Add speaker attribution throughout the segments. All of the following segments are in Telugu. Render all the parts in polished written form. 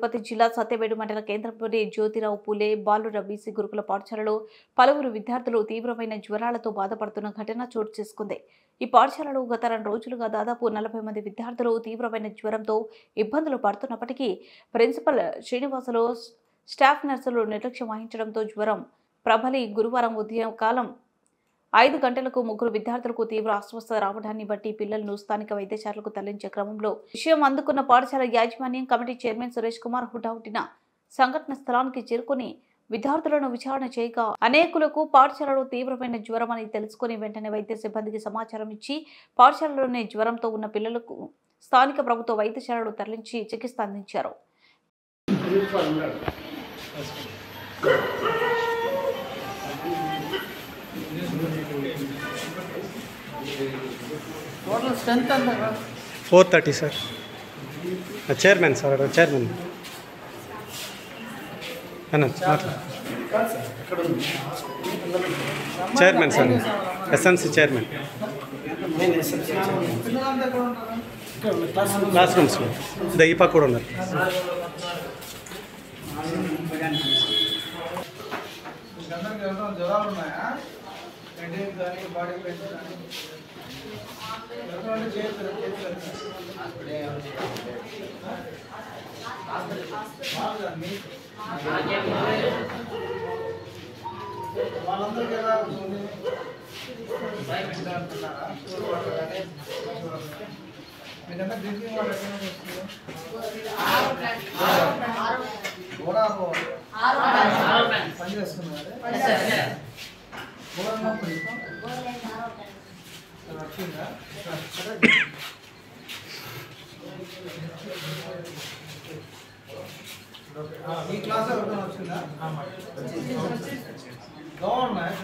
Speaker 1: తిరుపతి జిల్లా సత్యవేడు మండల కేంద్రంలోని జ్యోతిరావు పూలే బాలుర బీసీ గురుకుల పాఠశాలలో పలువురు విద్యార్థులు తీవ్రమైన జ్వరాలతో బాధపడుతున్న ఘటన చోటు చేసుకుంది. ఈ పాఠశాలలో గత 2 రోజులుగా దాదాపు 40 మంది విద్యార్థులు తీవ్రమైన జ్వరంతో ఇబ్బందులు పడుతున్నప్పటికీ ప్రిన్సిపల్ శ్రీనివాసులు, స్టాఫ్ నర్సులు నిర్లక్ష్యం వహించడంతో జ్వరం ప్రబలి గురువారం ఉదయం కాలం 5 గంటలకు 3 విద్యార్థులకు తీవ్ర అస్వస్థత రావడాన్ని బట్టి పిల్లలను స్థానిక వైద్యశాలకు తరలించే క్రమంలో విషయం అందుకున్న పాఠశాల యాజమాన్యం కమిటీ చైర్మన్ సురేష్ కుమార్ హుటాహుటిన సంఘటన స్థలానికి చేరుకుని విద్యార్థులను విచారణ చేయగా అనేకులకు పాఠశాలలో తీవ్రమైన జ్వరం అని తెలుసుకుని వెంటనే వైద్య సిబ్బందికి సమాచారం ఇచ్చి పాఠశాలలోనే జ్వరంతో ఉన్న పిల్లలకు స్థానిక ప్రభుత్వ వైద్యశాలలో తరలించి చికిత్స అందించారు.
Speaker 2: टोटल स्ट्रेंथ अंत
Speaker 3: 430 sir. Chairman sir chairman chairman sir SMC chairman class rooms Deepa కూడా ఉన్నారు.
Speaker 2: జ్వరాలు ఉన్నాయా హెడేక్ కానీ బాడీ పెయిన్ కానీ ఎవరైనా చేస్తారు వాళ్ళందరికీ ఎలా ఉంటుంది మీకంతా డ్రింకింగ్ వాటర్ ఎక్కడ వస్తుంది పని చేస్తున్నారు వచ్చిందా ఈ క్లాస్ ఎవరికైనా వచ్చిందా గవర్నమెంట్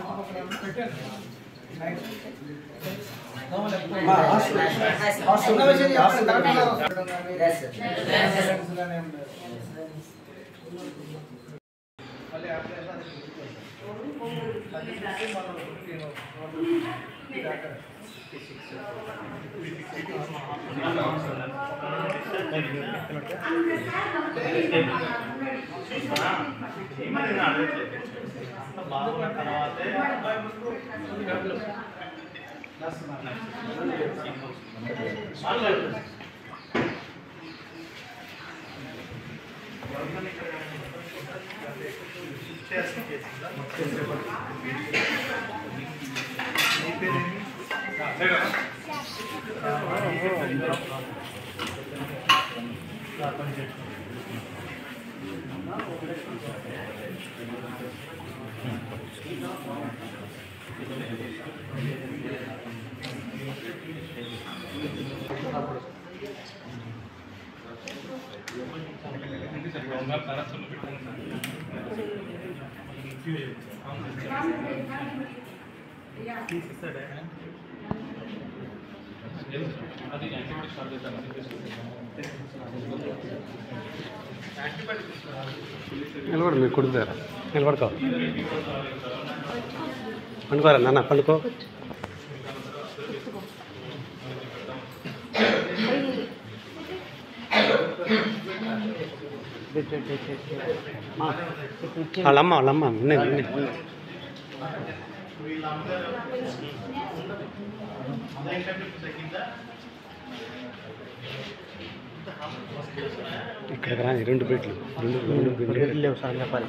Speaker 3: నిలబడు మీరు కుడుతారా నిలబడుకో పండుకోరా నాన్న పండుకో వాళ్ళమ్మ ఉన్నాయి ఇక్కడ 2 బెడ్లు లేవు సార్ చెప్పాలి.